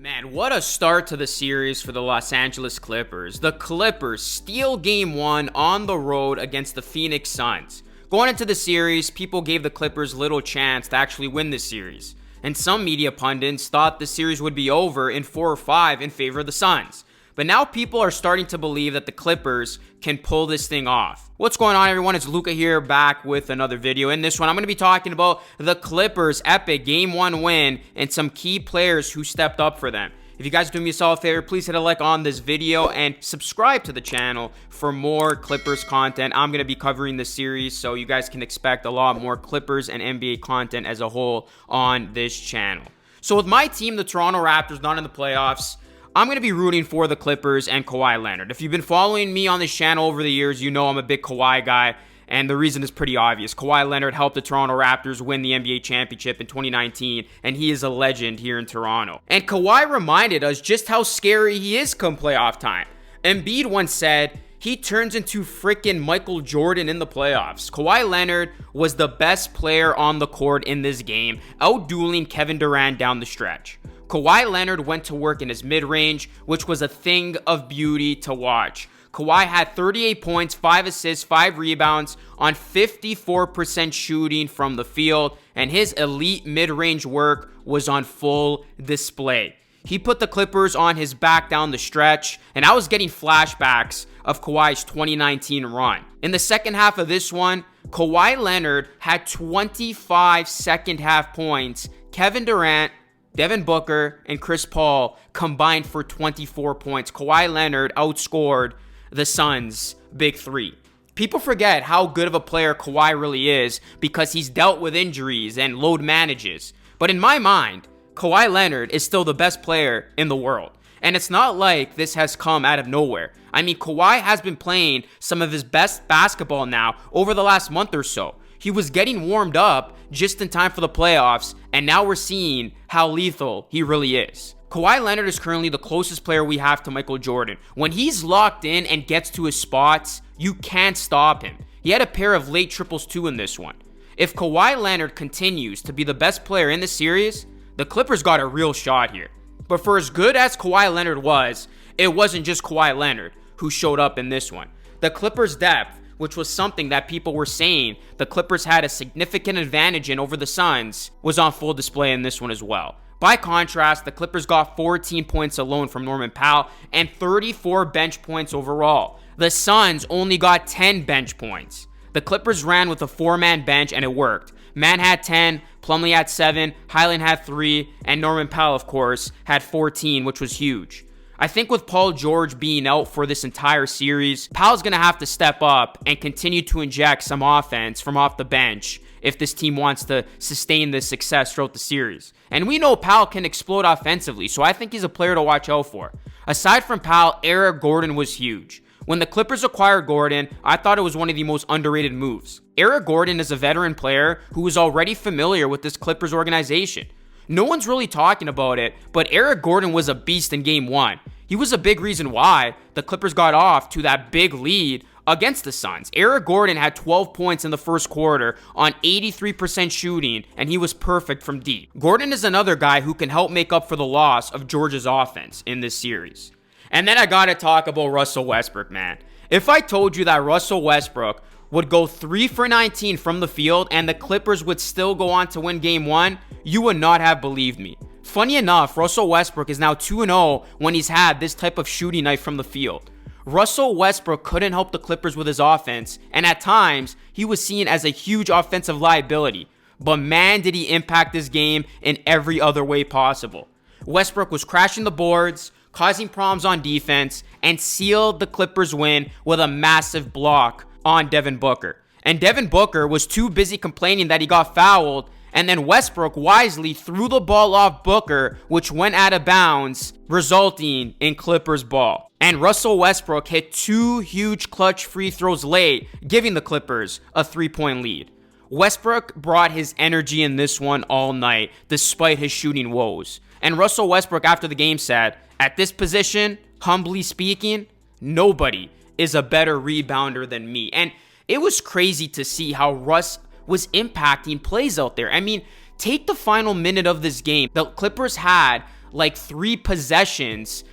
Man, what a start to the series for the Los Angeles Clippers. The Clippers steal Game 1 on the road against the Phoenix Suns. Going into the series, people gave the Clippers little chance to actually win the series. And some media pundits thought the series would be over in 4 or 5 in favor of the Suns. But now people are starting to believe that the Clippers can pull this thing off. What's going on, everyone? It's Luca here, back with another video. In this one, I'm going to be talking about the Clippers' epic Game 1 win and some key players who stepped up for them. If you guys do me a solid favor, please hit a like on this video and subscribe to the channel for more Clippers content. I'm going to be covering this series, so you guys can expect a lot more Clippers and NBA content as a whole on this channel. So with my team, the Toronto Raptors, not in the playoffs, I'm going to be rooting for the Clippers and Kawhi Leonard. If you've been following me on this channel over the years, you know I'm a big Kawhi guy, and the reason is pretty obvious. Kawhi Leonard helped the Toronto Raptors win the NBA championship in 2019, and he is a legend here in Toronto. And Kawhi reminded us just how scary he is come playoff time. Embiid once said, he turns into freaking Michael Jordan in the playoffs. Kawhi Leonard was the best player on the court in this game, outdueling Kevin Durant down the stretch. Kawhi Leonard went to work in his mid-range, which was a thing of beauty to watch. Kawhi had 38 points, 5 assists, 5 rebounds on 54% shooting from the field, and his elite mid-range work was on full display. He put the Clippers on his back down the stretch, and I was getting flashbacks of Kawhi's 2019 run. In the second half of this one, Kawhi Leonard had 25 second half points. Kevin Durant, Devin Booker, and Chris Paul combined for 24 points. Kawhi Leonard outscored the Suns' big three. People forget how good of a player Kawhi really is because he's dealt with injuries and load manages. But in my mind, Kawhi Leonard is still the best player in the world. And it's not like this has come out of nowhere. I mean, Kawhi has been playing some of his best basketball now over the last month or so. He was getting warmed up just in time for the playoffs, and now we're seeing how lethal he really is. Kawhi Leonard is currently the closest player we have to Michael Jordan. When he's locked in and gets to his spots, you can't stop him. He had a pair of late triples too in this one. If Kawhi Leonard continues to be the best player in the series, the Clippers got a real shot here. But for as good as Kawhi Leonard was, it wasn't just Kawhi Leonard who showed up in this one. The Clippers' depth, which was something that people were saying the Clippers had a significant advantage in over the Suns, was on full display in this one as well. By contrast, the Clippers got 14 points alone from Norman Powell and 34 bench points overall. The Suns only got 10 bench points. The Clippers ran with a 4-man bench and it worked. Mann had 10, Plumlee had 7, Highland had 3, and Norman Powell, of course, had 14, which was huge. I think with Paul George being out for this entire series, Powell's going to have to step up and continue to inject some offense from off the bench if this team wants to sustain this success throughout the series. And we know Powell can explode offensively, so I think he's a player to watch out for. Aside from Powell, Eric Gordon was huge. When the Clippers acquired Gordon, I thought it was one of the most underrated moves. Eric Gordon is a veteran player who is already familiar with this Clippers organization. No one's really talking about it, but Eric Gordon was a beast in Game 1. He was a big reason why the Clippers got off to that big lead against the Suns. Eric Gordon had 12 points in the first quarter on 83% shooting, and he was perfect from deep. Gordon is another guy who can help make up for the loss of George's offense in this series. And then I gotta talk about Russell Westbrook, man. If I told you that Russell Westbrook would go 3 for 19 from the field and the Clippers would still go on to win Game 1, you would not have believed me. Funny enough, Russell Westbrook is now 2-0 when he's had this type of shooting night from the field. Russell Westbrook couldn't help the Clippers with his offense, and at times, he was seen as a huge offensive liability. But man, did he impact this game in every other way possible. Westbrook was crashing the boards, causing problems on defense, and sealed the Clippers' win with a massive block on Devin Booker. And Devin Booker was too busy complaining that he got fouled, and then Westbrook wisely threw the ball off Booker, which went out of bounds, resulting in Clippers ball. And Russell Westbrook hit 2 huge clutch free throws late, giving the Clippers a 3-point lead. Westbrook brought his energy in this one all night, despite his shooting woes. And Russell Westbrook after the game said, at this position, humbly speaking, nobody is a better rebounder than me. And it was crazy to see how Russ was impacting plays out there. I mean, take the final minute of this game. The Clippers had like 3 possessions,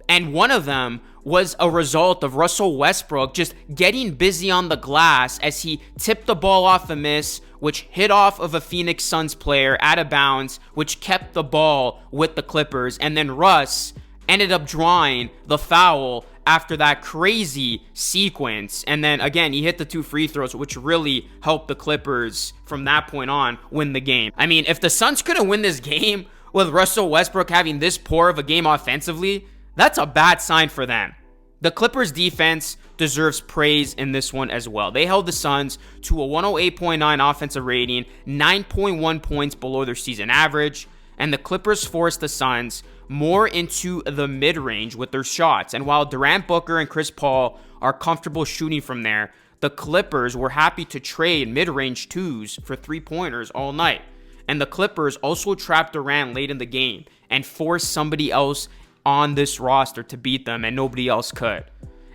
and one of them was a result of Russell Westbrook just getting busy on the glass as he tipped the ball off a miss, which hit off of a Phoenix Suns player out of bounds, which kept the ball with the Clippers. And then Russ ended up drawing the foul after that crazy sequence. And then again, he hit the 2 free throws, which really helped the Clippers from that point on win the game. I mean, if the Suns couldn't win this game with Russell Westbrook having this poor of a game offensively, that's a bad sign for them. The Clippers defense deserves praise in this one as well. They held the Suns to a 108.9 offensive rating, 9.1 points below their season average, and the Clippers forced the Suns more into the mid-range with their shots. And while Durant, Booker, and Chris Paul are comfortable shooting from there, the Clippers were happy to trade mid-range 2s for 3-pointers all night. And the Clippers also trapped Durant late in the game and forced somebody else on this roster to beat them, and nobody else could.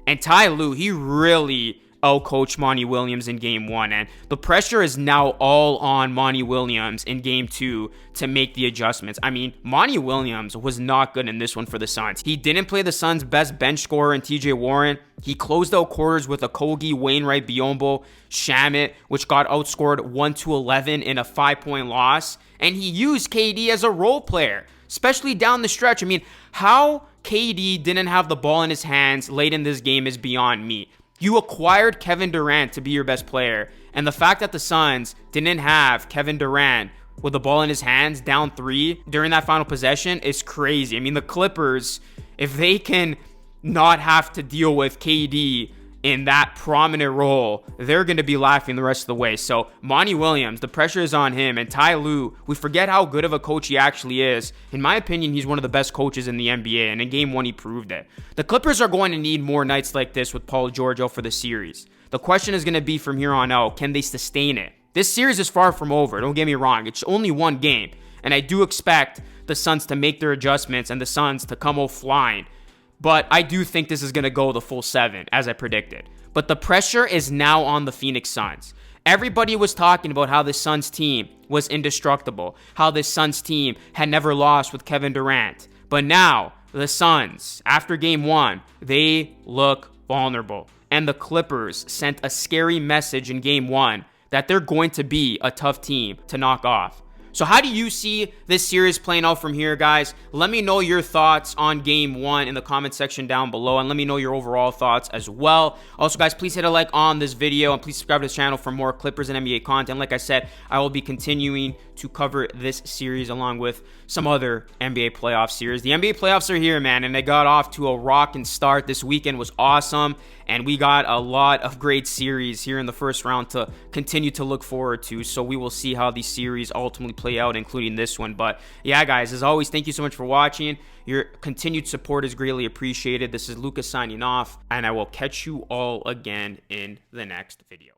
And Ty Lue, he really outcoached Monty Williams in game 1, and the pressure is now all on Monty Williams in game 2 to make the adjustments. I mean, Monty Williams was not good in this one for the Suns. He didn't play the Suns' best bench scorer in TJ Warren. He closed out quarters with Okogie, Wainwright, Biyombo, Shamet, which got outscored 1-11 in a 5-point loss, and he used KD as a role player, especially down the stretch. I mean, how KD didn't have the ball in his hands late in this game is beyond me. You acquired Kevin Durant to be your best player, and the fact that the Suns didn't have Kevin Durant with the ball in his hands down 3 during that final possession is crazy. I mean, the Clippers, if they can not have to deal with KD in that prominent role, they're going to be laughing the rest of the way. So Monty Williams, the pressure is on him. And Ty Lue, we forget how good of a coach he actually is. In my opinion, he's one of the best coaches in the NBA, and in game 1 he proved it. The Clippers are going to need more nights like this with Paul George out for the series. The question is going to be from here on out, can they sustain it? This series is far from over, don't get me wrong. It's only 1 game, and I do expect the Suns to make their adjustments and the Suns to come out flying. But I do think this is going to go the full 7, as I predicted. But the pressure is now on the Phoenix Suns. Everybody was talking about how the Suns team was indestructible, how this Suns team had never lost with Kevin Durant. But now, the Suns, after game 1, they look vulnerable. And the Clippers sent a scary message in game 1 that they're going to be a tough team to knock off. So how do you see this series playing out from here, guys? Let me know your thoughts on game 1 in the comment section down below, and let me know your overall thoughts as well. Also, guys, please hit a like on this video, and please subscribe to this channel for more Clippers and NBA content. Like I said, I will be continuing to cover this series along with some other NBA playoff series. The NBA playoffs are here, man, and they got off to a rocking start. This weekend was awesome, and we got a lot of great series here in the first round to continue to look forward to. So we will see how these series ultimately play out, including this one. But yeah, guys, as always, thank you so much for watching. Your continued support is greatly appreciated. This is Lucas signing off, and I will catch you all again in the next video.